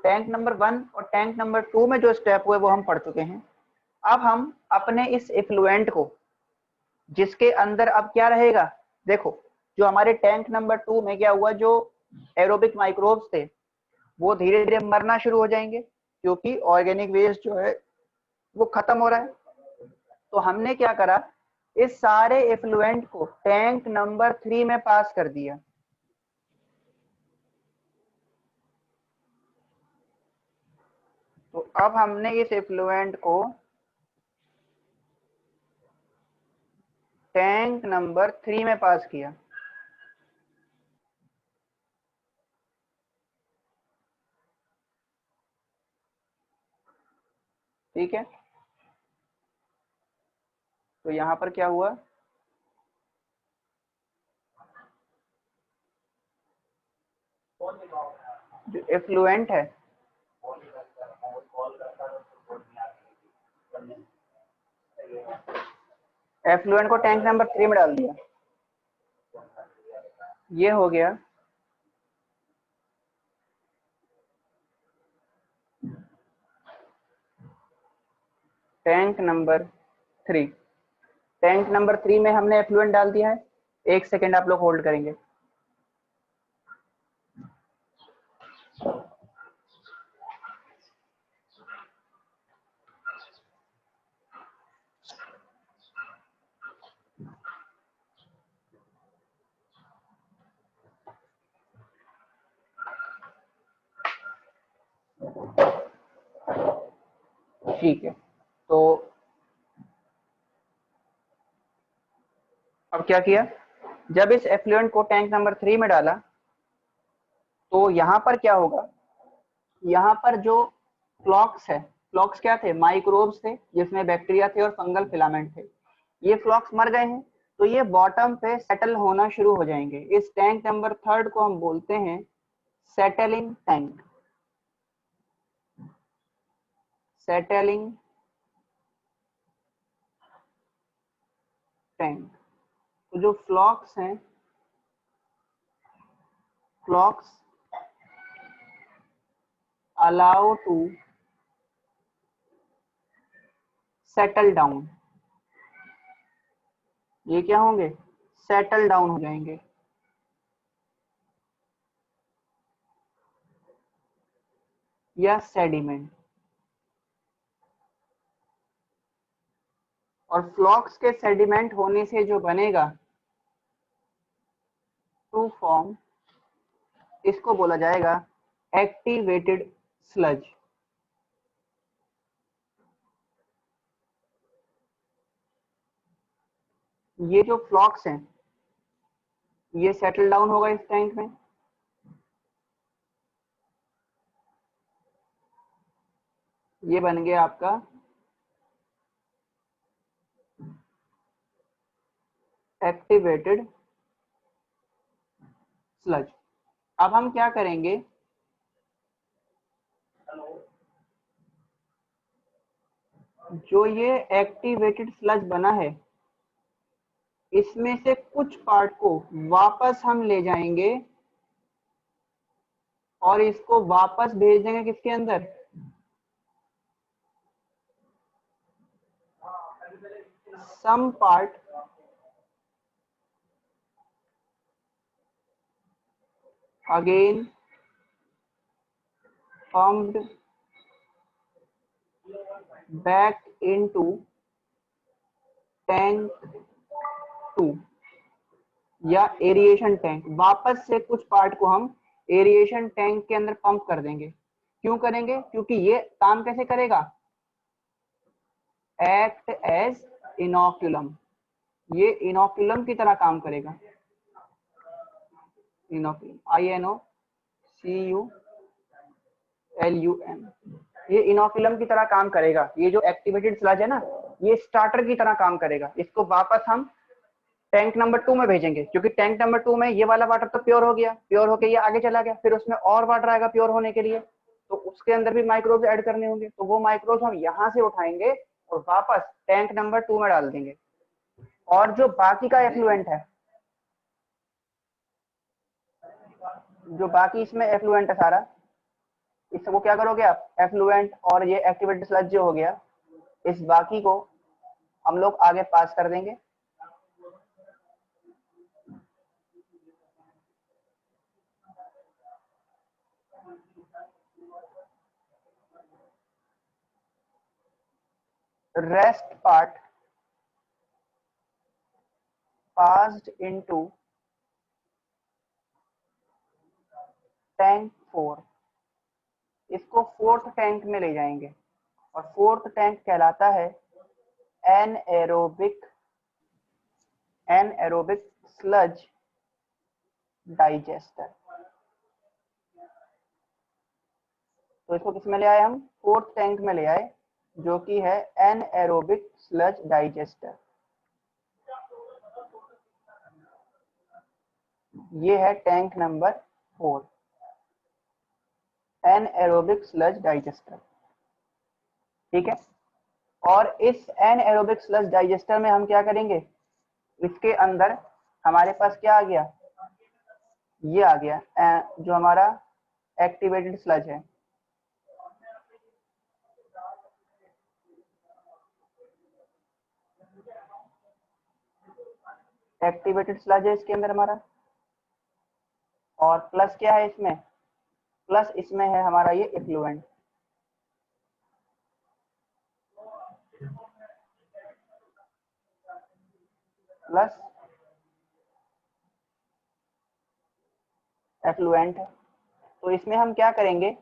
Tank number 1 और tank number 2 में जो स्टेप हुए वो हम पढ़ चुके हैं। अब हम अपने इस इफ्लुएंट को, जिसके अंदर अब क्या रहेगा, देखो जो हमारे टैंक नंबर 2 में क्या हुआ, जो एरोबिक माइक्रोब्स थे वो धीरे धीरे मरना शुरू हो जाएंगे क्योंकि ऑर्गेनिक वेस्ट जो है वो खत्म हो रहा है। तो हमने क्या करा, इस सारे इफ्लुएंट को टैंक नंबर 3 में पास कर दिया। तो अब हमने इस इफ्लुएंट को टैंक नंबर 3 में पास किया। ठीक है, तो यहां पर क्या हुआ, जो इफ्लुएंट है एफ्लुएंट को टैंक नंबर 3 में डाल दिया। ये हो गया टैंक नंबर 3। टैंक नंबर 3 में हमने एफ्लुएंट डाल दिया है। एक सेकेंड आप लोग होल्ड करेंगे। ठीक है, तो अब क्या किया, जब इस एफ्लुएंट को टैंक नंबर 3 में डाला तो यहां पर क्या होगा, यहाँ पर जो फ्लॉक्स है, फ्लॉक्स क्या थे, माइक्रोब्स थे जिसमें बैक्टीरिया थे और फंगल फिलामेंट थे। ये फ्लॉक्स मर गए हैं तो ये बॉटम पे सेटल होना शुरू हो जाएंगे। इस टैंक नंबर 3 को हम बोलते हैं सेटलिंग टैंक। Settling tank. तो जो फ्लॉक्स हैं, फ्लॉक्स अलाउ टू सेटल डाउन, ये क्या होंगे, सेटल डाउन हो जाएंगे। या सेडिमेंट। और फ्लॉक्स के सेडिमेंट होने से जो बनेगा टू फॉर्म, इसको बोला जाएगा एक्टिवेटेड स्लज। ये जो फ्लॉक्स हैं ये सेटल डाउन होगा इस टैंक में, ये बन गया आपका एक्टिवेटेड स्लज। अब हम क्या करेंगे, जो ये एक्टिवेटेड स्लज बना है इसमें से कुछ पार्ट को वापस हम ले जाएंगे और इसको वापस भेज देंगे किसके अंदर, some part again pumped back into tank 2 या एरिएशन टैंक। वापस से कुछ पार्ट को हम एरिएशन टैंक के अंदर पंप कर देंगे। क्यों करेंगे, क्योंकि ये काम कैसे करेगा, एक्ट एज इनोकुलम, ये इनोकुलम की तरह काम करेगा। इनोकुलम, INOCULUM, ये इनोकुलम की तरह काम करेगा। ये जो एक्टिवेटेड स्लज है ना, ये स्टार्टर की तरह काम करेगा। इसको वापस हम टैंक नंबर 2 में भेजेंगे क्योंकि टैंक नंबर 2 में ये वाला वाटर तो प्योर हो गया, प्योर होके ये आगे चला गया, फिर उसमें और वाटर आएगा प्योर होने के लिए, तो उसके अंदर भी माइक्रोब्स ऐड करने होंगे। तो वो माइक्रोब्स हम यहाँ से उठाएंगे और वापस टैंक नंबर 2 में डाल देंगे। और जो बाकी का एफ्लुएंट है, जो बाकी इसमें एफ्लुएंट है सारा, इसको क्या करोगे आप, एफ्लुएंट और ये एक्टिवेटेड स्लज जो हो गया, इस बाकी को हम लोग आगे पास कर देंगे। Rest part passed into tank 4, इसको फोर्थ टैंक में ले जाएंगे और फोर्थ टैंक कहलाता है एनएरोबिक स्लज डाइजेस्टर। तो इसको किस में ले आए हम, फोर्थ टैंक में ले आए, जो कि है एनएरोबिक स्लज डाइजेस्टर। ये है tank number 4, anaerobic sludge digester. ठीक है, और इस एनएरोबिक स्लज डाइजेस्टर में हम क्या करेंगे, इसके अंदर हमारे पास क्या आ गया, ये आ गया जो हमारा एक्टिवेटेड स्लज है। एक्टिवेटेड स्लज है इसके अंदर हमारा, और प्लस क्या है इसमें, प्लस इसमें है हमारा ये इफ्लुएंट। प्लस एफ्लुएंट है। तो इसमें हम क्या करेंगे,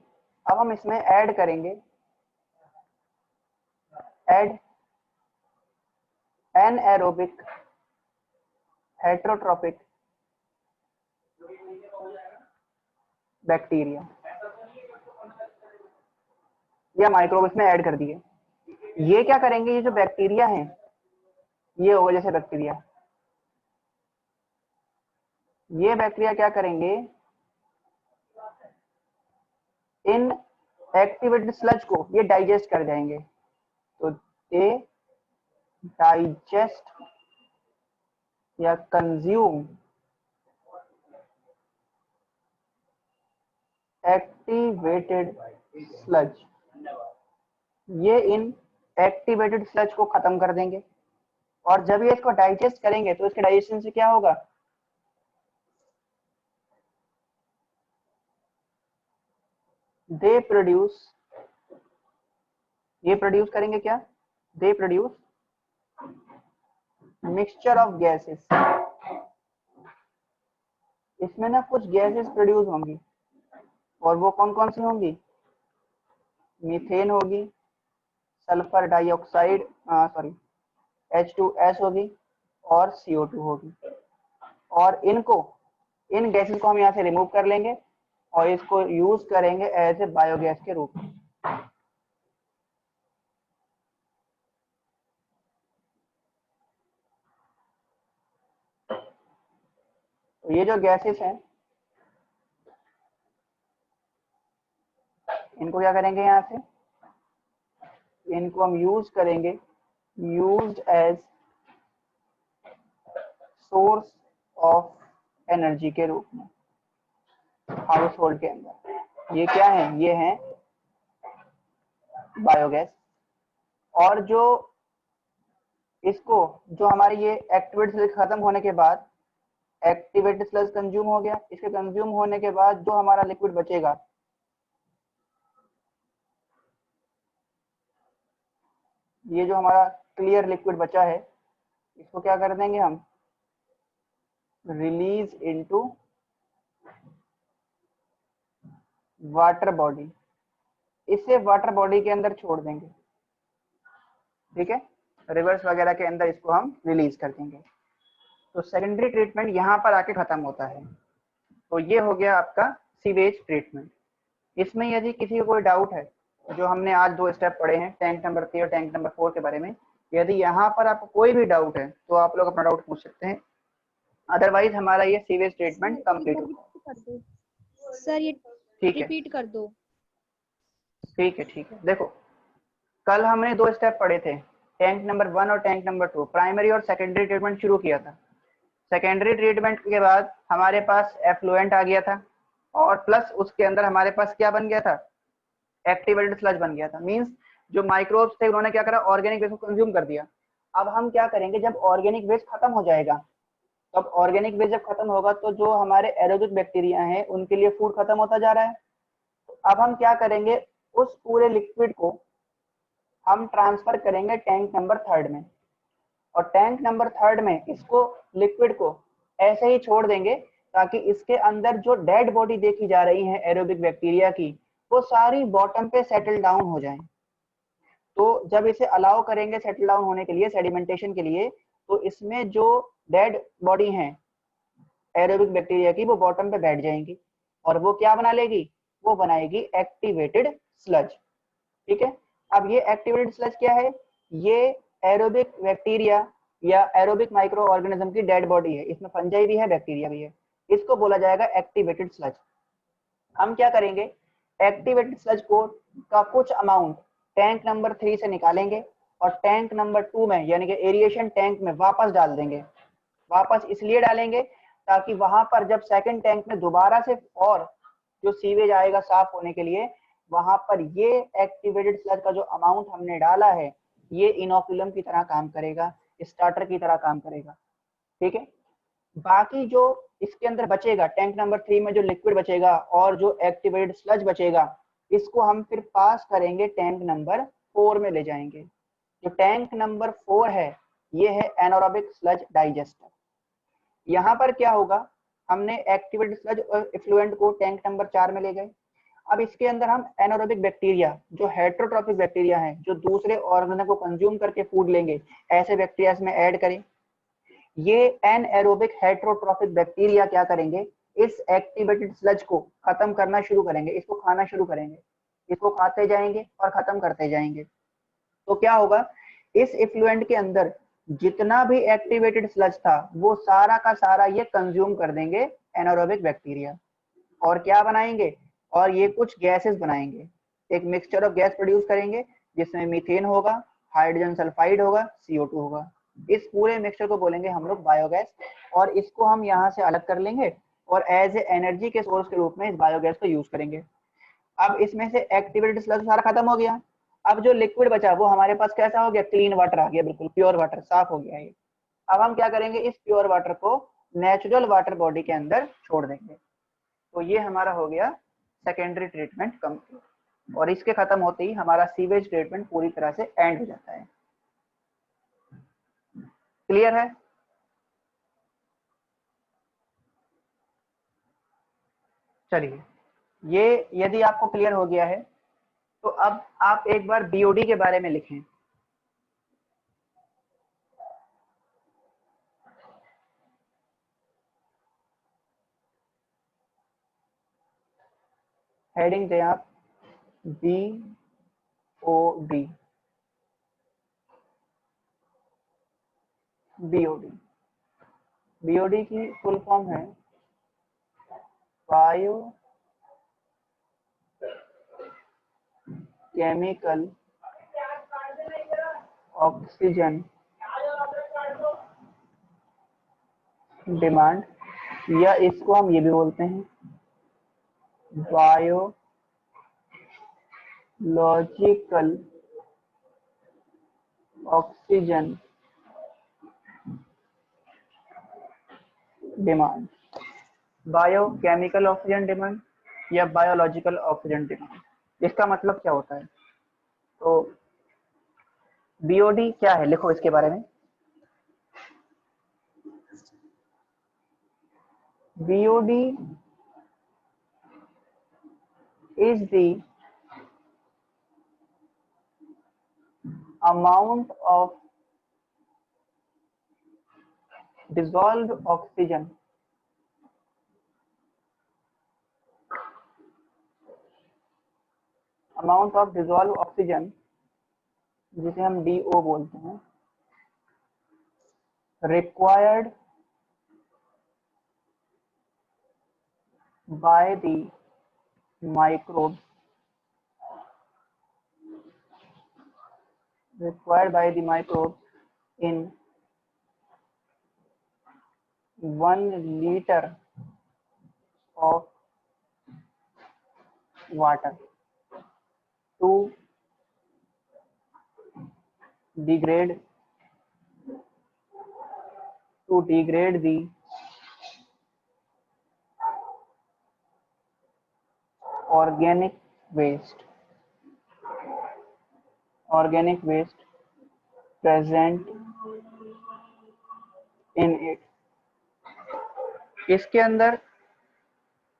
अब हम इसमें ऐड करेंगे, ऐड एनएरोबिक हेटेरोट्रोपिक बैक्टीरिया या माइक्रोब इसमें ऐड कर दिए। ये क्या करेंगे, ये जो बैक्टीरिया हैं, ये होगा जैसे बैक्टीरिया, ये बैक्टीरिया क्या करेंगे, इन एक्टिवेटेड स्लज को ये डाइजेस्ट कर जाएंगे। तो दे डाइजेस्ट या कंज्यूम एक्टिवेटेड स्लज, ये इन एक्टिवेटेड स्लज को खत्म कर देंगे। और जब ये इसको डाइजेस्ट करेंगे तो इसके डाइजेशन से क्या होगा, दे प्रोड्यूस, ये प्रोड्यूस करेंगे क्या, they produce mixture of gases. इसमें ना कुछ गैसेस प्रोड्यूस होंगी, और वो कौन कौन सी होंगी, मीथेन होगी, सल्फर डाइऑक्साइड सॉरी H2S होगी, और CO2 होगी। और इन गैसेस को हम यहाँ से रिमूव कर लेंगे और इसको यूज करेंगे एज ए बायोगैस के रूप में। तो ये जो गैसेस हैं, इनको क्या करेंगे, यहाँ से इनको हम यूज करेंगे, used as source of energy के रूप में हाउस होल्ड के अंदर। ये क्या है, ये है बायोगैस। और जो इसको, जो हमारी ये एक्टिवेटेड स्लज खत्म होने के बाद, एक्टिवेटेड स्लज कंज्यूम हो गया, इसके कंज्यूम होने के बाद जो हमारा लिक्विड बचेगा, ये जो हमारा क्लियर लिक्विड बचा है, इसको क्या कर देंगे हम, रिलीज इनटू वाटर बॉडी, इसे वाटर बॉडी के अंदर छोड़ देंगे। ठीक है, रिवर्स वगैरह के अंदर इसको हम रिलीज कर देंगे। तो सेकेंडरी ट्रीटमेंट यहाँ पर आके खत्म होता है। तो ये हो गया आपका सीवेज ट्रीटमेंट। इसमें यदि किसी को कोई डाउट है, जो हमने आज 2 स्टेप पढ़े हैं, टैंक नंबर 3 और टैंक नंबर 4 के बारे में, यदि यहाँ पर आपको कोई भी डाउट है तो आप लोग अपना डाउट पूछ सकते हैं, अदरवाइज हमारा ये सीवेज ट्रीटमेंट कंप्लीट होगा। सर ये रिपीट कर दो। ठीक है। देखो, कल हमने 2 स्टेप पढ़े थे, टैंक नंबर 1 और टैंक नंबर 2, प्राइमरी और सेकेंडरी ट्रीटमेंट शुरू किया था। सेकेंडरी ट्रीटमेंट के बाद हमारे पास एफ्लुएंट आ गया था, और प्लस उसके अंदर हमारे पास क्या बन गया था, एक्टिवेटेड स्लज बन गया था। मींस जो माइक्रोब्स थे उन्होंने क्या करा, ऑर्गेनिक वेस्ट को कंज्यूम कर दिया। अब हम क्या करेंगे, जब ऑर्गेनिक वेस्ट खत्म हो जाएगा, तब ऑर्गेनिक वेस्ट जब खत्म होगा तो जो हमारे एरोबिक बैक्टीरिया हैं उनके लिए फूड खत्म होता जा रहा है। तो अब हम क्या करेंगे, उस पूरे लिक्विड को हम ट्रांसफर करेंगे टैंक नंबर 3 में, और टैंक नंबर 3 में इसको लिक्विड को ऐसे ही छोड़ देंगे ताकि इसके अंदर जो डेड बॉडी देखी जा रही है एरोबिक बैक्टीरिया की, वो सारी बॉटम पे सेटल डाउन हो जाए। तो जब इसे अलाउ करेंगे सेटल डाउन होने के लिए, सेडिमेंटेशन के लिए, तो इसमें जो डेड बॉडी है एरोबिक बैक्टीरिया की, वो बॉटम पे बैठ जाएंगी और वो क्या बना लेगी, वो बनाएगी एक्टिवेटेड स्लज। ठीक है, अब ये एक्टिवेटेड स्लज क्या है, ये एरोबिक बैक्टीरिया या एरोबिक माइक्रो ऑर्गेनिज्म की डेड बॉडी है, इसमें फंजाई भी है बैक्टीरिया भी है, इसको बोला जाएगा एक्टिवेटेड स्लज। हम क्या करेंगे, एक्टिवेटेड स्लज को का कुछ अमाउंट टैंक नंबर 3 से निकालेंगे और टैंक नंबर 2 में यानी कि एरिएशन टैंक में वापस डाल देंगे। वापस इसलिए डालेंगे ताकि वहां पर जब सेकंड टैंक में दोबारा से और जो सीवेज आएगा साफ होने के लिए, वहां पर ये एक्टिवेटेड स्लज का जो अमाउंट हमने डाला है ये इनोकुलम की तरह काम करेगा, स्टार्टर की तरह काम करेगा। ठीक है, बाकी जो इसके अंदर बचेगा टैंक नंबर 3 में जो लिक्विड बचेगा और जो एक्टिवेटेड स्लज बचेगा, इसको हम फिर पास करेंगे टैंक नंबर 4 में ले जाएंगे। जो टैंक नंबर 4 है ये है एनारोबिक स्लज डाइजेस्टर। यहाँ पर क्या होगा, हमने एक्टिवेटेड स्लज और इफ्लुएंट को टैंक नंबर 4 में ले गए। अब इसके अंदर हम एनारोबिक बैक्टीरिया, जो हेट्रोट्रॉफिक बैक्टीरिया है, जो दूसरे ऑर्गेनिज्म को कंज्यूम करके फूड लेंगे, ऐसे बैक्टीरिया इसमें ऐड करें। ये एनएरोबिक हेट्रोट्रॉफिक बैक्टीरिया क्या करेंगे, इस एक्टिवेटेड स्लज को खत्म करना शुरू करेंगे, इसको खाना शुरू करेंगे, इसको खाते जाएंगे और खत्म करते जाएंगे। तो क्या होगा, इस इफ्लुएंट के अंदर जितना भी एक्टिवेटेड स्लज था वो सारा का सारा ये कंज्यूम कर देंगे एनारोबिक बैक्टीरिया, और क्या बनाएंगे, और ये कुछ गैसेस बनाएंगे, एक मिक्सचर ऑफ गैस प्रोड्यूस करेंगे जिसमें मीथेन होगा, हाइड्रोजन सल्फाइड होगा, CO2 होगा। इस पूरे मिक्सचर को बोलेंगे हम लोग बायोगैस, और इसको हम यहाँ से अलग कर लेंगे और एज ए एनर्जी के सोर्स के रूप में इस बायोगैस को यूज करेंगे। अब इसमें से एक्टिवेटेड स्लग सारा खत्म हो गया, अब जो लिक्विड बचा वो हमारे पास कैसा हो गया, क्लीन वाटर आ गया, बिल्कुल प्योर वाटर, साफ हो गया ये। अब हम क्या करेंगे, इस प्योर वाटर को नेचुरल वाटर बॉडी के अंदर छोड़ देंगे। तो ये हमारा हो गया सेकेंडरी ट्रीटमेंट कंप्लीट, और इसके खत्म होते ही हमारा सीवेज ट्रीटमेंट पूरी तरह से एंड हो जाता है। क्लियर है? चलिए, ये यदि आपको क्लियर हो गया है तो अब आप एक बार बीओडी के बारे में लिखें। हेडिंग दें आप BOD। BOD की फुल फॉर्म है बायो केमिकल ऑक्सीजन डिमांड, या इसको हम ये भी बोलते हैं biological oxygen demand, biochemical oxygen demand या बायोलॉजिकल ऑक्सीजन डिमांड। इसका मतलब क्या होता है, तो बीओडी क्या है, लिखो इसके बारे में। BOD is the amount of dissolved oxygen जिसे हम DO बोलते हैं, required by the microbes in 1 liter of water। to degrade the organic waste present in it। इसके अंदर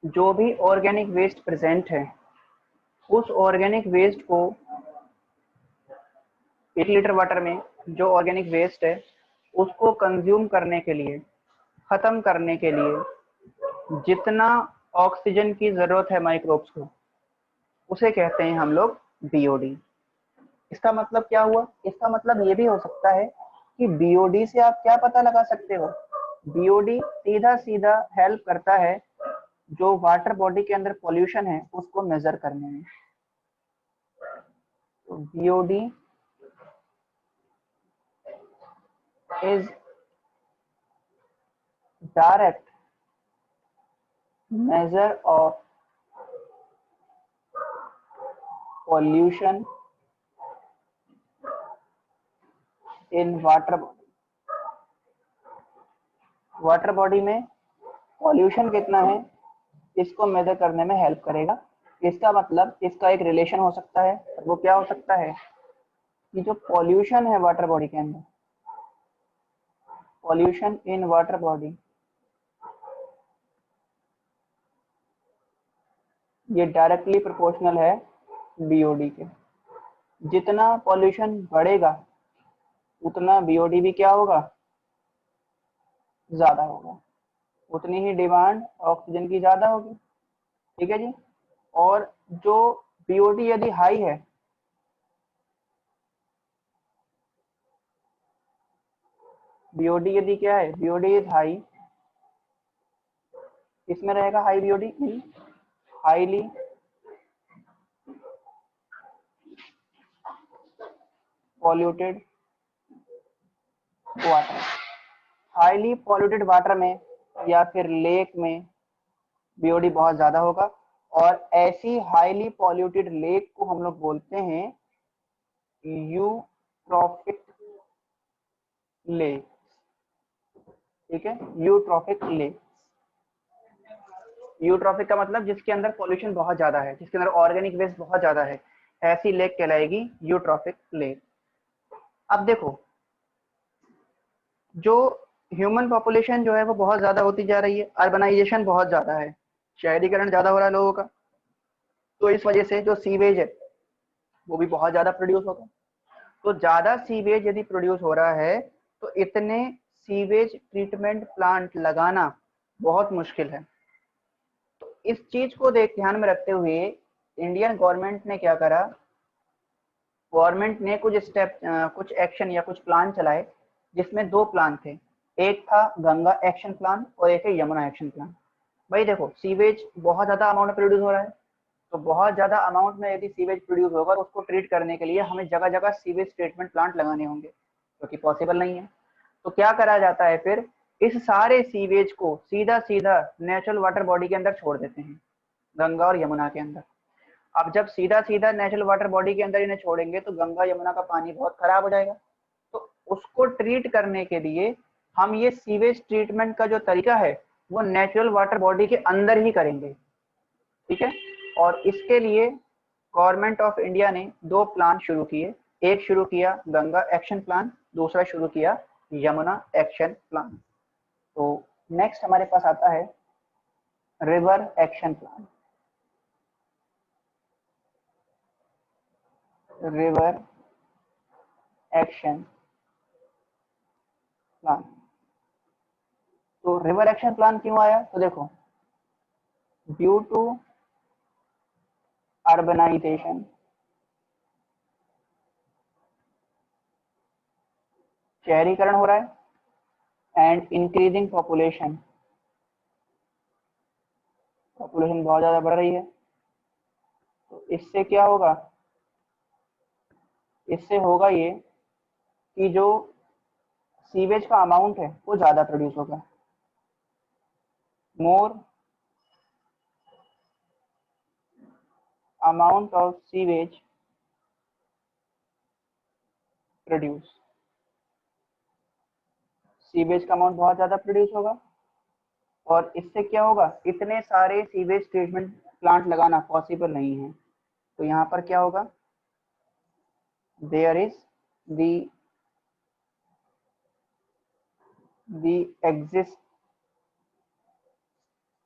जो भी ऑर्गेनिक वेस्ट प्रेजेंट है उस ऑर्गेनिक वेस्ट को 1 लीटर वाटर में जो ऑर्गेनिक वेस्ट है उसको कंज्यूम करने के लिए, खत्म करने के लिए जितना ऑक्सीजन की जरूरत है माइक्रोब्स को, उसे कहते हैं हम लोग बीओडी। इसका मतलब क्या हुआ? इसका मतलब ये भी हो सकता है कि बीओडी से आप क्या पता लगा सकते हो? बीओडी सीधा सीधा हेल्प करता है जो वाटर बॉडी के अंदर पॉल्यूशन है उसको मेजर करने में। तो BOD is direct measure of pollution in water body। Water body में पॉल्यूशन कितना है इसको मेजर करने में हेल्प करेगा। इसका मतलब इसका एक रिलेशन हो सकता है, वो क्या हो सकता है कि जो पॉल्यूशन है वाटर बॉडी के अंदर, पॉल्यूशन इन वाटर बॉडी, ये डायरेक्टली प्रोपोर्शनल है बीओडी के। जितना पॉल्यूशन बढ़ेगा उतना बीओडी भी क्या होगा? ज्यादा होगा, उतनी ही डिमांड ऑक्सीजन की ज्यादा होगी। ठीक है जी। और जो बीओडी यदि हाई है, बीओडी यदि क्या है, बीओडी इज हाई, इसमें रहेगा हाई बीओडी इन highly polluted water. Highly polluted water में या फिर लेक में बीओडी बहुत ज्यादा होगा, और ऐसी हाईली पॉल्यूटेड लेक को हम लोग बोलते हैं यूट्रॉफिक लेक। ठीक है, यूट्रॉफिक लेक। यूट्रॉफिक का मतलब जिसके अंदर पॉल्यूशन बहुत ज्यादा है, जिसके अंदर ऑर्गेनिक वेस्ट बहुत ज्यादा है, ऐसी लेक कहलाएगी यूट्रॉफिक लेक। अब देखो, जो ह्यूमन पॉपुलेशन जो है वो बहुत ज्यादा होती जा रही है, अर्बनाइजेशन बहुत ज्यादा है, शहरीकरण ज्यादा हो रहा है लोगों का, तो इस वजह से जो सीवेज है वो भी बहुत ज्यादा प्रोड्यूस होगा। तो ज्यादा सीवेज यदि प्रोड्यूस हो रहा है तो इतने सीवेज ट्रीटमेंट प्लांट लगाना बहुत मुश्किल है। तो इस चीज को ध्यान में रखते हुए इंडियन गवर्नमेंट ने क्या करा, गवर्नमेंट ने कुछ स्टेप, कुछ एक्शन या कुछ प्लान चलाए, जिसमें 2 प्लान थे। एक था गंगा एक्शन प्लान और एक है यमुना एक्शन प्लान। भाई देखो, सीवेज बहुत ज्यादा अमाउंट में प्रोड्यूस हो रहा है, तो बहुत ज्यादा अमाउंट में यदि सीवेज प्रोड्यूस होगा तो उसको ट्रीट करने के लिए हमें जगह जगह सीवेज ट्रीटमेंट प्लांट लगाने होंगे, जो कि पॉसिबल नहीं है। तो क्या करा जाता है फिर, इस सारे सीवेज को सीधा सीधा नेचुरल वाटर बॉडी के अंदर छोड़ देते हैं, गंगा और यमुना के अंदर। अब जब सीधा सीधा नेचुरल वाटर बॉडी के अंदर इन्हें छोड़ेंगे तो गंगा यमुना का पानी बहुत खराब हो जाएगा। तो उसको ट्रीट करने के लिए हम ये सीवेज ट्रीटमेंट का जो तरीका है वो नेचुरल वाटर बॉडी के अंदर ही करेंगे। ठीक है, और इसके लिए गवर्नमेंट ऑफ इंडिया ने 2 प्लान शुरू किए। एक शुरू किया गंगा एक्शन प्लान, दूसरा शुरू किया यमुना एक्शन प्लान। तो नेक्स्ट हमारे पास आता है river action plan. River action plan. तो रिवर एक्शन प्लान क्यों आया? तो देखो, ड्यू टू अर्बनाइजेशन, शहरीकरण हो रहा है, एंड इंक्रीजिंग पॉपुलेशन, पॉपुलेशन बहुत ज्यादा बढ़ रही है। तो इससे क्या होगा, इससे होगा ये कि जो सीवेज का अमाउंट है वो ज्यादा प्रोड्यूस होगा। More amount of sewage produce, sewage का अमाउंट बहुत ज्यादा प्रोड्यूस होगा और इससे क्या होगा, इतने सारे सीवेज ट्रीटमेंट प्लांट लगाना पॉसिबल नहीं है। तो यहाँ पर क्या होगा, there is the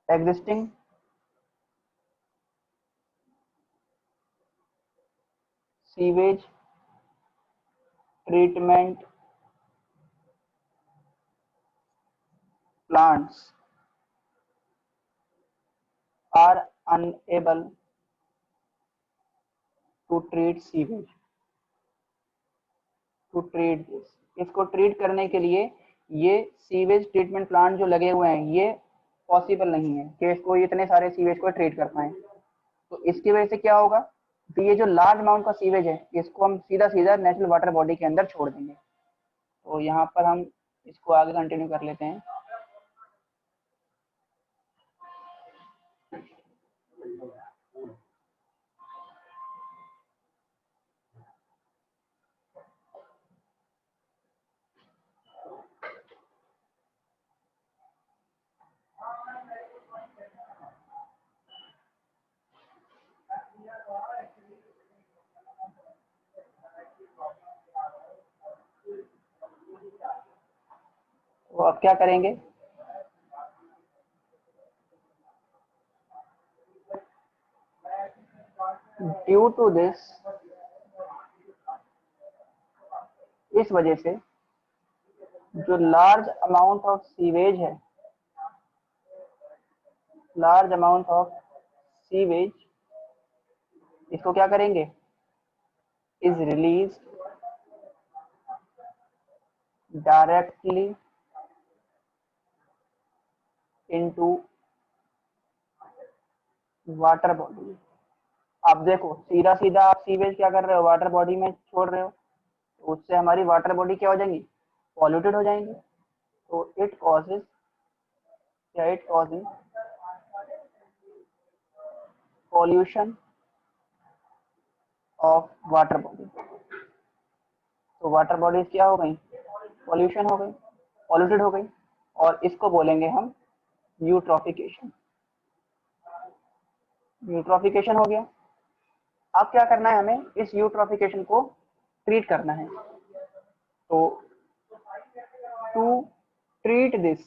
existing sewage treatment plants are unable to treat sewage, to treat this, इसको ट्रीट करने के लिए ये सीवेज ट्रीटमेंट प्लांट जो लगे हुए हैं ये पॉसिबल नहीं है कि इसको इतने सारे सीवेज को ट्रीट कर पाए। तो इसकी वजह से क्या होगा, तो ये जो लार्ज अमाउंट का सीवेज है इसको हम सीधा सीधा नेचुरल वाटर बॉडी के अंदर छोड़ देंगे। तो यहाँ पर हम इसको आगे कंटिन्यू कर लेते हैं। तो अब क्या करेंगे, ड्यू टू दिस, इस वजह से जो लार्ज अमाउंट ऑफ सीवेज है, लार्ज अमाउंट ऑफ सीवेज, इसको क्या करेंगे, is release directly into water body. आप देखो सीधा सीधा आप सीवेज क्या कर रहे हो, वाटर बॉडी में छोड़ रहे हो, तो उससे हमारी वाटर बॉडी क्या हो जाएंगी, पॉल्यूटेड हो जाएंगी। तो इट कॉजेज, या it causing pollution of water body. तो वाटर बॉडीज क्या हो गई, पॉल्यूशन हो गई, पॉल्यूटेड हो गई, और इसको बोलेंगे हम यूट्रॉफिकेशन। यूट्रॉफिकेशन हो गया। अब क्या करना है, हमें इस यूट्रॉफिकेशन को ट्रीट करना है। तो टू ट्रीट दिस,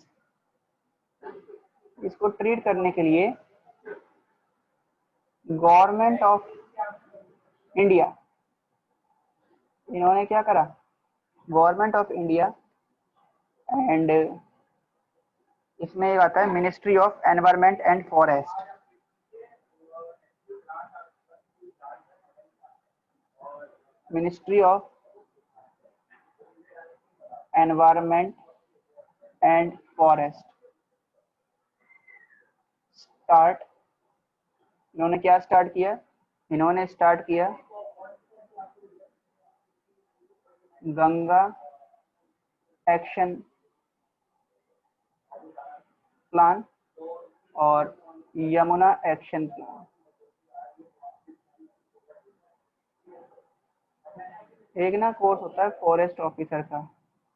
इसको ट्रीट करने के लिए गवर्नमेंट ऑफ इंडिया, इन्होंने क्या करा, गवर्नमेंट ऑफ इंडिया एंड इसमें आता है ministry of environment and forest, ministry of environment and forest start, इन्होंने क्या स्टार्ट किया, इन्होंने स्टार्ट किया गंगा एक्शन प्लान और यमुना एक्शन प्लान। एक ना कोर्स होता है फॉरेस्ट ऑफिसर का,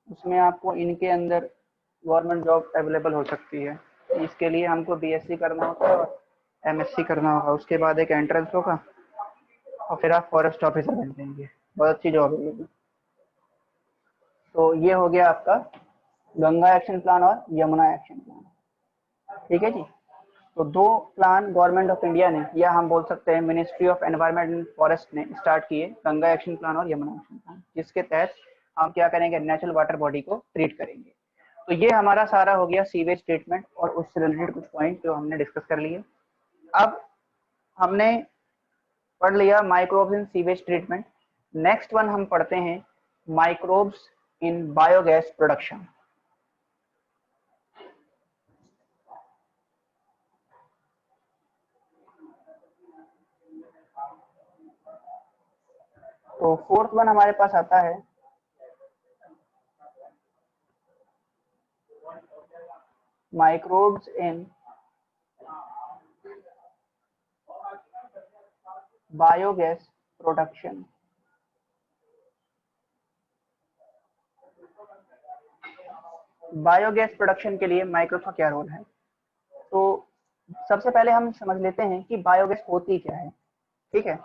उसमें आपको इनके अंदर गवर्नमेंट जॉब अवेलेबल हो सकती है। इसके लिए हमको बीएससी करना होता है और एमएससी करना होगा, उसके बाद एक एंट्रेंस होगा और फिर आप फॉरेस्ट ऑफिसर बन जाएंगे। बहुत अच्छी जॉब है ये भी। तो ये हो गया आपका गंगा एक्शन प्लान और यमुना एक्शन प्लान, ठीक है जी। तो दो प्लान गवर्नमेंट ऑफ इंडिया ने, या हम बोल सकते हैं ministry of environment and forest ने स्टार्ट किए, गंगा एक्शन प्लान और यमुना एक्शन प्लान, जिसके तहत हम क्या करेंगे, नेचुरल वाटर बॉडी को ट्रीट करेंगे। तो ये हमारा सारा हो गया सीवेज ट्रीटमेंट और उससे रिलेटेड कुछ पॉइंट जो हमने डिस्कस कर लिए। अब हमने पढ़ लिया microbes in sewage treatment. Next one हम पढ़ते हैं माइक्रोब्स इन बायोगैस प्रोडक्शन। तो फोर्थ वन हमारे पास आता है microbes in biogas production. Biogas production के लिए माइक्रोब का क्या रोल है? तो सबसे पहले हम समझ लेते हैं कि बायोगैस होती क्या है। ठीक है,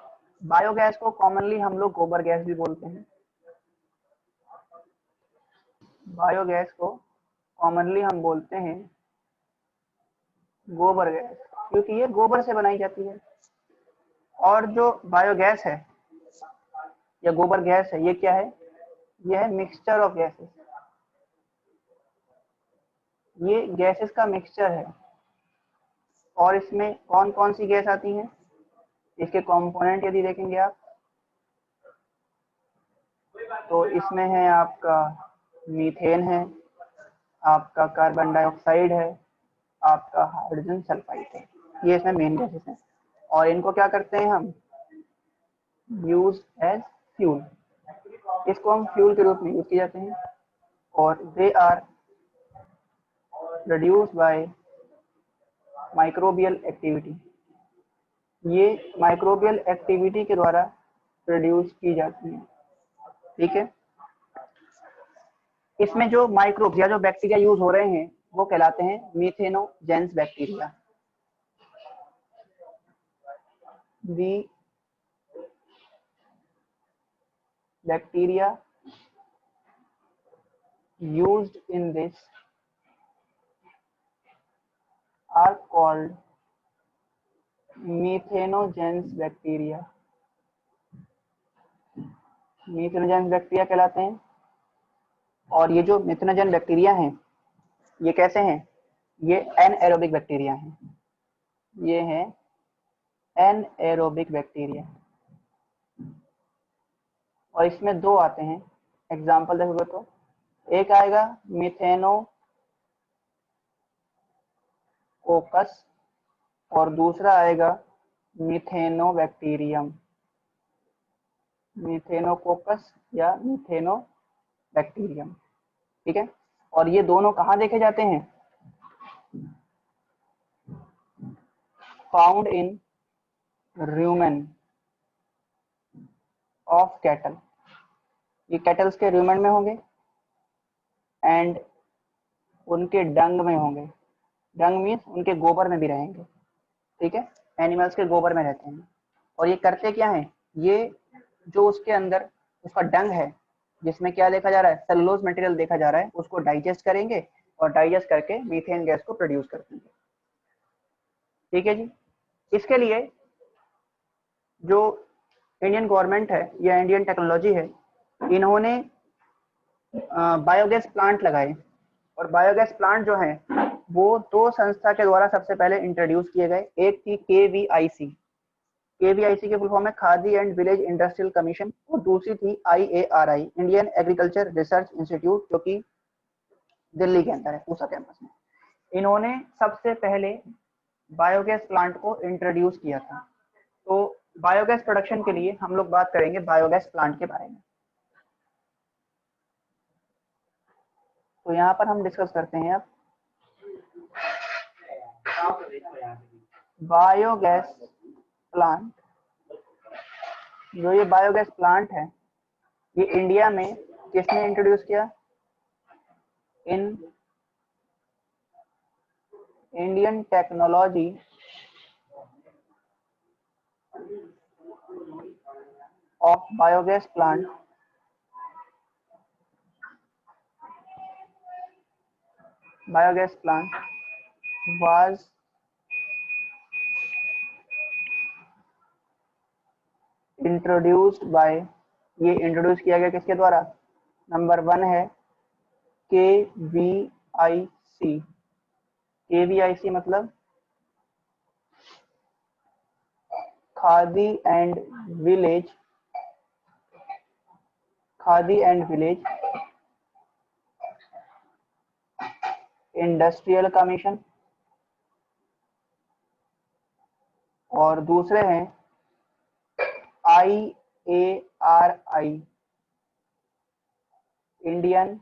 बायोगैस को कॉमनली हम लोग गोबर गैस भी बोलते हैं। बायोगैस को कॉमनली हम बोलते हैं गोबर गैस, क्योंकि ये गोबर से बनाई जाती है। और जो बायोगैस है या गोबर गैस है, ये क्या है? ये है मिक्सचर ऑफ गैसेस। ये गैसेस का मिक्सचर है। और इसमें कौन कौन सी गैस आती हैं? इसके कंपोनेंट यदि देखेंगे आप, तो इसमें है आपका मीथेन है, आपका कार्बन डाइऑक्साइड है, आपका हाइड्रोजन सल्फाइड है। ये इसमें मेन गैसेस हैं। और इनको क्या करते हैं हम? Use as fuel. इसको हम फ्यूल के रूप में यूज किए जाते हैं। और they are produced by microbial activity. ये माइक्रोबियल एक्टिविटी के द्वारा प्रोड्यूस की जाती है। ठीक है, इसमें जो माइक्रोब या जो बैक्टीरिया यूज हो रहे हैं वो कहलाते हैं methanogens bacteria. The bacteria used in this are called methanogens bacteria. Methanogens bacteria कहलाते हैं। और ये जो मीथेनोजेन बैक्टीरिया हैं, ये कैसे हैं? ये एनएरोबिक बैक्टीरिया हैं। ये हैं एनएरोबिक बैक्टीरिया। और इसमें दो आते हैं, एग्जाम्पल देखोगे तो एक आएगा मिथेनोकोकस और दूसरा आएगा मिथेनोबैक्टीरियम। मिथेनोकोकस या मिथेनोबैक्टीरियम। ठीक है, और ये दोनों कहाँ देखे जाते हैं? Found in rumen of cattle. ये कैटल्स के रूमेन में होंगे एंड उनके डंग में होंगे। डंग मीन्स उनके गोबर में भी रहेंगे। ठीक है, एनिमल्स के गोबर में रहते हैं। और ये करते क्या है? ये जो उसके अंदर उसका डंग है, जिसमें क्या देखा जा रहा है? सेलुलोज मटेरियल देखा जा रहा है, उसको डाइजेस्ट करेंगे और डाइजेस्ट करके मीथेन गैस को प्रोड्यूस कर देंगे। ठीक है जी, इसके लिए जो इंडियन गवर्नमेंट है या इंडियन टेक्नोलॉजी है, इन्होंने बायोगैस प्लांट लगाए। और बायोगैस प्लांट जो है वो दो संस्था के द्वारा सबसे पहले इंट्रोड्यूस किए गए। एक थी KVIC। KVIC के फुल फॉर्म है khadi and village industrial commission. और दूसरी थी IARI, Indian agriculture research institute, जो कि दिल्ली के अंदर है, पूसा कैंपस में। इन्होंने सबसे पहले बायोगैस प्लांट को इंट्रोड्यूस किया था। तो बायोगैस प्रोडक्शन के लिए हम लोग बात करेंगे बायोगैस प्लांट के बारे में। तो यहाँ पर हम डिस्कस करते हैं अब बायोगैस प्लांट। जो ये बायोगैस प्लांट है, ये इंडिया में किसने इंट्रोड्यूस किया? In Indian technology of biogas plant was introduced by, ये इंट्रोड्यूस किया गया किसके द्वारा? नंबर 1 है KVIC। KVIC मतलब khadi and village industrial commission. और दूसरे हैं IARI, Indian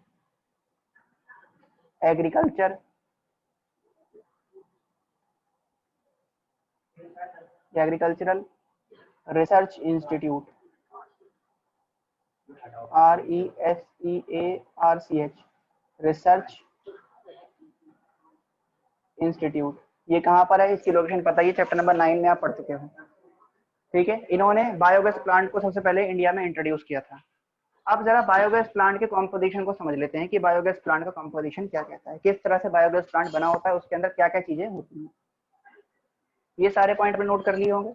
agricultural research institute, RESEARCH, research institute. ये कहाँ पर है, इसकी लोकेशन पता ही है, चैप्टर नंबर 9 में आप पढ़ चुके हो। ठीक है, इन्होंने बायोगैस प्लांट को सबसे पहले इंडिया में इंट्रोड्यूस किया था। अब जरा बायोगैस प्लांट के कॉम्पोजिशन को समझ लेते हैं कि बायोगैस प्लांट का कॉम्पोजिशन क्या कहता है, किस तरह से बायोगैस प्लांट बना होता है, उसके अंदर क्या क्या चीजें होती हैं। ये सारे पॉइंट में नोट कर लिए होंगे।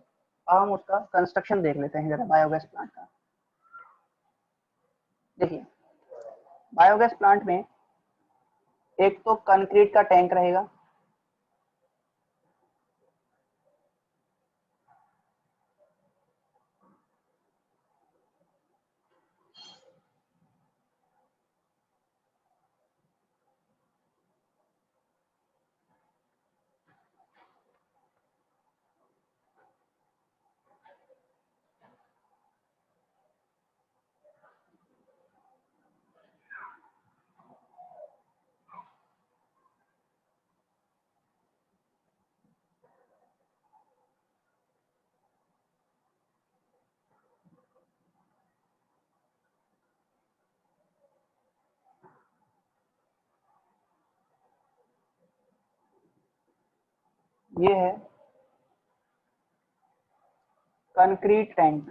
अब हम उसका कंस्ट्रक्शन देख लेते हैं जरा बायोगैस प्लांट का। देखिए, बायोगैस प्लांट में एक तो कंक्रीट का टैंक रहेगा, ये है कंक्रीट टैंक,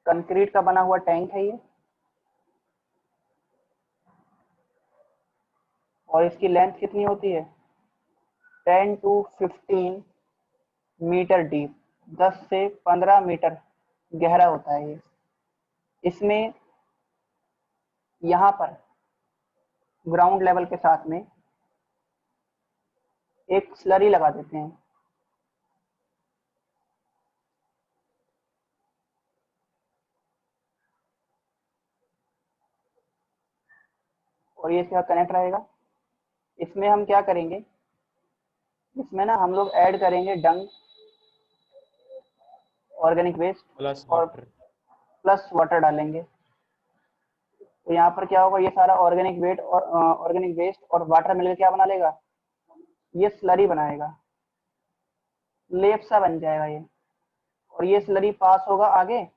कंक्रीट का बना हुआ टैंक है ये, और इसकी लेंथ कितनी होती है 10 to 15 मीटर डीप, 10 से 15 मीटर गहरा होता है ये। इसमें यहाँ पर ग्राउंड लेवल के साथ में एक स्लरी लगा देते हैं, और ये इसका कनेक्ट रहेगा। इसमें हम क्या करेंगे, इसमें ना हम लोग ऐड करेंगे डंग, ऑर्गेनिक वेस्ट और प्लस वाटर डालेंगे। तो यहाँ पर क्या होगा, ये सारा ऑर्गेनिक वेट और ऑर्गेनिक वेस्ट और वाटर मिलकर क्या बना लेगा, ये स्लरी बनाएगा, लेप सा बन जाएगा ये। और ये स्लरी पास होगा आगे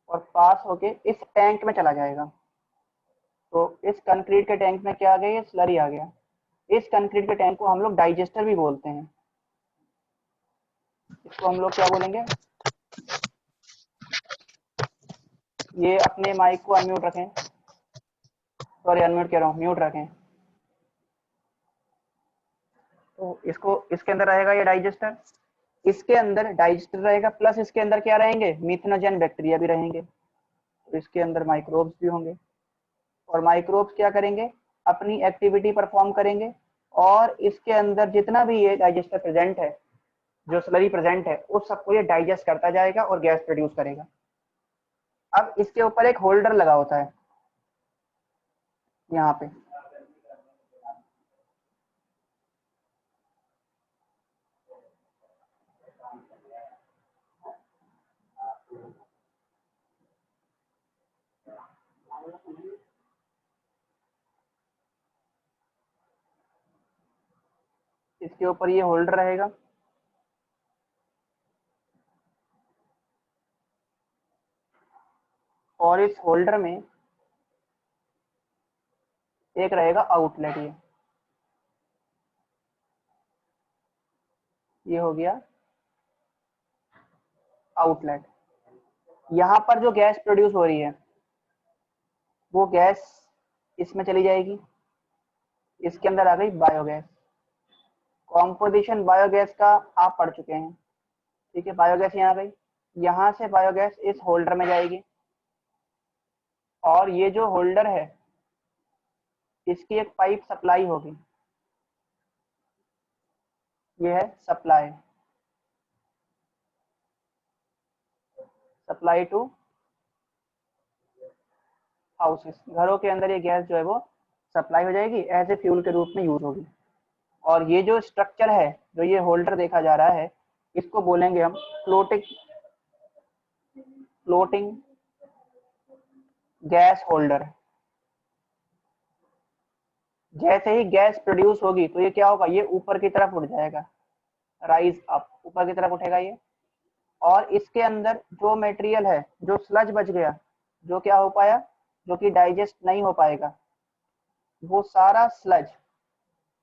और पास होके इस टैंक में चला जाएगा। तो इस कंक्रीट के टैंक में क्या आ गया, ये स्लरी आ गया। इस कंक्रीट के टैंक को हम लोग डाइजेस्टर भी बोलते हैं। इसको हम लोग क्या बोलेंगे, ये अपने माइक को अनम्यूट रखें, सॉरी अनम्यूट कह रहा हूँ, म्यूट रखें। तो इसको इसके अंदर रहेगा ये डाइजेस्टर, इसके अंदर डाइजेस्टर रहेगा, प्लस इसके अंदर क्या रहेंगे, मिथनोजन बैक्टीरिया भी रहेंगे। तो इसके अंदर माइक्रोब्स भी होंगे, और माइक्रोब्स क्या करेंगे, अपनी एक्टिविटी परफॉर्म करेंगे, और इसके अंदर जितना भी ये डाइजेस्टर प्रेजेंट है, जो स्लरी प्रेजेंट है, उस सबको ये डाइजेस्ट करता जाएगा और गैस प्रोड्यूस करेगा। अब इसके ऊपर एक होल्डर लगा होता है यहाँ पे, इसके ऊपर ये होल्डर रहेगा, और इस होल्डर में एक रहेगा आउटलेट। ये हो गया आउटलेट। यहाँ पर जो गैस प्रोड्यूस हो रही है वो गैस इसमें चली जाएगी, इसके अंदर आ गई बायोगैस। कॉम्पोजिशन बायोगैस का आप पढ़ चुके हैं, ठीक है। बायोगैस यहाँ आ गई, यहाँ से बायोगैस इस होल्डर में जाएगी, और ये जो होल्डर है इसकी एक पाइप सप्लाई होगी, ये है सप्लाई, सप्लाई टू हाउसेस। घरों के अंदर ये गैस जो है वो सप्लाई हो जाएगी, एज ए फ्यूल के रूप में यूज होगी। और ये जो स्ट्रक्चर है, जो ये होल्डर देखा जा रहा है, इसको बोलेंगे हम फ्लोटिंग गैस होल्डर। जैसे ही गैस प्रोड्यूस होगी तो ये क्या होगा, ये ऊपर की तरफ उठ जाएगा, राइज अप, ऊपर की तरफ उठेगा ये। और इसके अंदर जो मटेरियल है, जो स्लज बच गया, जो क्या हो पाया, जो कि डाइजेस्ट नहीं हो पाएगा, वो सारा स्लज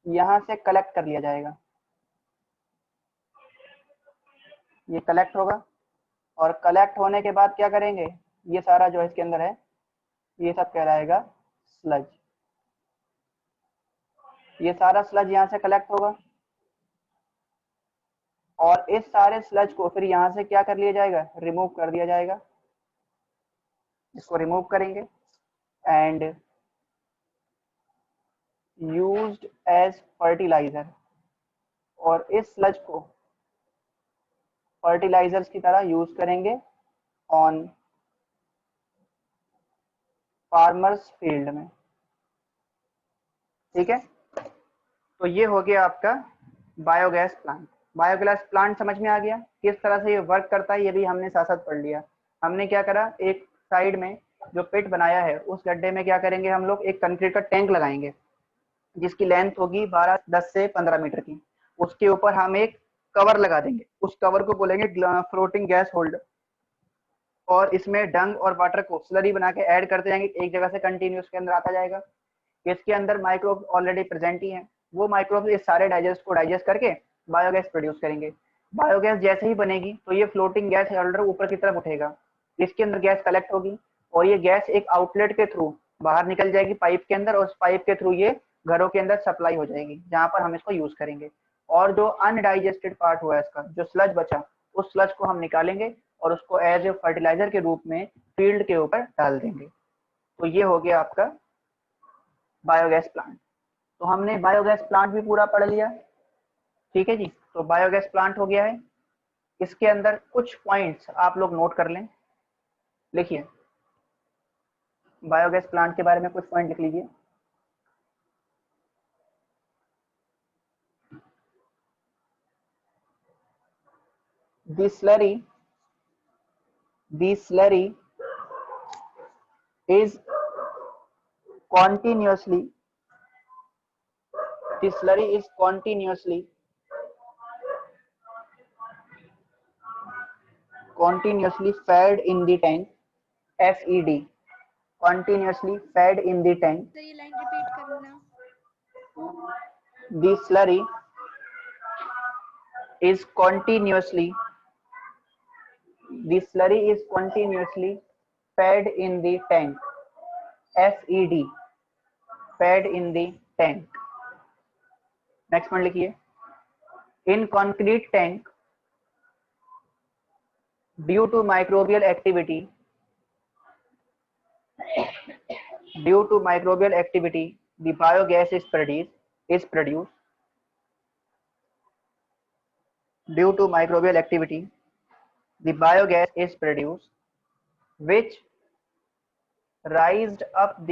यहाँ से कलेक्ट कर लिया जाएगा, ये कलेक्ट होगा और कलेक्ट होने के बाद क्या करेंगे, ये सारा जो इसके अंदर है ये सब कहलाएगा स्लज। ये सारा स्लज यहाँ से कलेक्ट होगा और इस सारे स्लज को फिर यहाँ से क्या कर लिया जाएगा, रिमूव कर दिया जाएगा। इसको रिमूव करेंगे एंड यूज्ड एज फर्टिलाइजर, और इस स्लज को फर्टिलाइजर्स की तरह यूज करेंगे ऑन फार्मर्स फील्ड में। ठीक है, तो ये हो गया आपका बायोगैस प्लांट। बायोगैस प्लांट समझ में आ गया किस तरह से ये वर्क करता है, ये भी हमने साथ साथ पढ़ लिया। हमने क्या करा, एक साइड में जो पिट बनाया है उस गड्ढे में क्या करेंगे, हम लोग एक कंक्रीट का टैंक लगाएंगे जिसकी लेंथ होगी 10 से 15 मीटर की। उसके ऊपर हम एक कवर लगा देंगे, उस कवर को बोलेंगे फ्लोटिंग गैस होल्डर, और इसमें डंग और वाटर को स्लरी बना के ऐड करते जाएंगे, एक जगह से कंटिन्यूस के अंदर आता जाएगा। इसके अंदर माइक्रोब ऑलरेडी प्रेजेंट ही है, वो माइक्रोब इस सारे डाइजेस्ट को डाइजेस्ट करके बायोगैस प्रोड्यूस करेंगे। बायोगैस जैसे ही बनेगी तो ये फ्लोटिंग गैस होल्डर ऊपर की तरफ उठेगा, इसके अंदर गैस कलेक्ट होगी और ये गैस एक आउटलेट के थ्रू बाहर निकल जाएगी पाइप के अंदर, और उस पाइप के थ्रू ये घरों के अंदर सप्लाई हो जाएगी जहां पर हम इसको यूज करेंगे। और जो अनडाइजेस्टेड पार्ट हुआ है इसका, जो स्लज बचा, उस स्लज को हम निकालेंगे और उसको एज ए फर्टिलाइजर के रूप में फील्ड के ऊपर डाल देंगे। तो ये हो गया आपका बायोगैस प्लांट। तो हमने बायोगैस प्लांट भी पूरा पढ़ लिया। ठीक है जी, तो बायोगैस प्लांट हो गया है। इसके अंदर कुछ पॉइंट्स आप लोग नोट कर लें, लिखिए बायोगैस प्लांट के बारे में कुछ पॉइंट लिख लीजिए। The slurry is continuously fed in the tank, FED, continuously fed in the tank. Sir ये लाइन रिपीट करना। The slurry is continuously fed in the tank, FED, fed in the tank. Next point लिखिए, इन concrete tank due to microbial activity the biogas is produced due to microbial activity the biogas is produced which raised up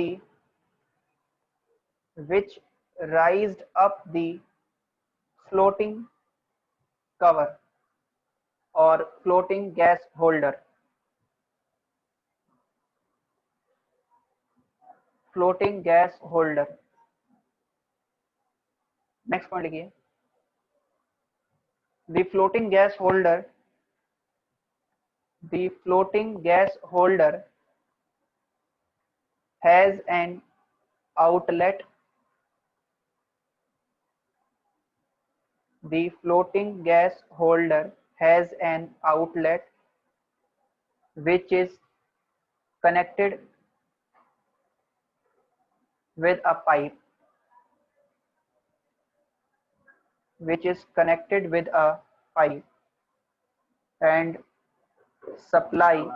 the floating cover or floating gas holder, next point लिखिए, the floating gas holder has an outlet. The floating gas holder has an outlet which is connected with a pipe and supply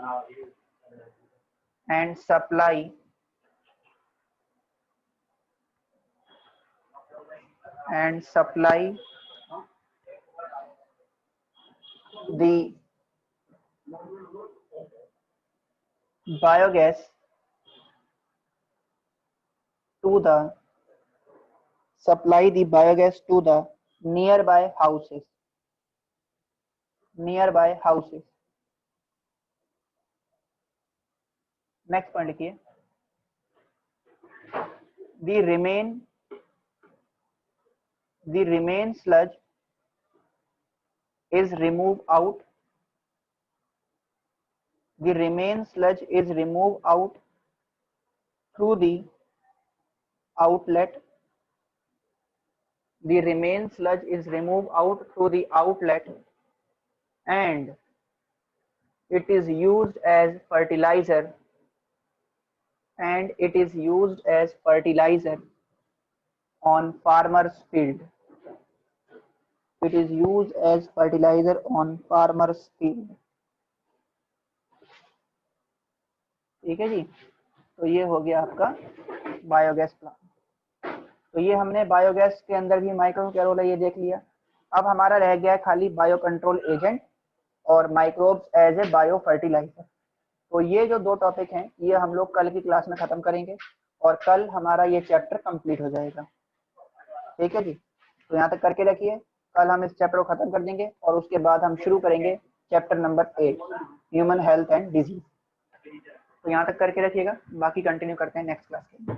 the biogas to the nearby houses. Next point लिखिए, the remain sludge is removed out through the outlet the remain sludge is removed out through the outlet and it is used as fertilizer on farmers field. It is used as fertilizer on farmers field. ठीक है जी, तो ये हो गया आपका biogas plant. तो ये हमने बायोगैस के अंदर भी माइक्रोब क्या रोल है ये देख लिया। अब हमारा रह गया खाली बायो कंट्रोल एजेंट और microbes as a bio fertilizer. तो ये जो दो टॉपिक हैं ये हम लोग कल की क्लास में खत्म करेंगे और कल हमारा ये चैप्टर कंप्लीट हो जाएगा। ठीक है जी, तो यहाँ तक करके रखिए, कल हम इस चैप्टर को खत्म कर देंगे और उसके बाद हम शुरू करेंगे chapter number 8 human health and disease. तो यहाँ तक करके रखिएगा, बाकी कंटिन्यू करते हैं नेक्स्ट क्लास के।